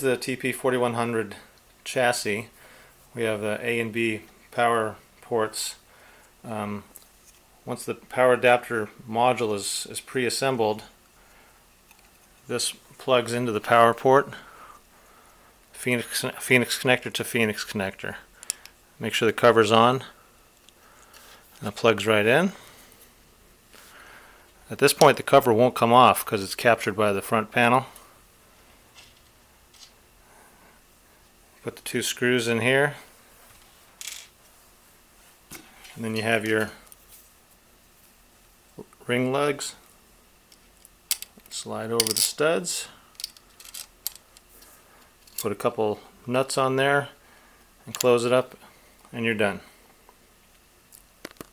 The TP4100 chassis. We have the A and B power ports. Once the power adapter module is pre-assembled, this plugs into the power port, Phoenix connector to Phoenix connector. Make sure the cover's on, and it plugs right in. At this point the cover won't come off because it's captured by the front panel. Put the two screws in here, and then you have your ring lugs. Slide over the studs, put a couple nuts on there and close it up, and you're done.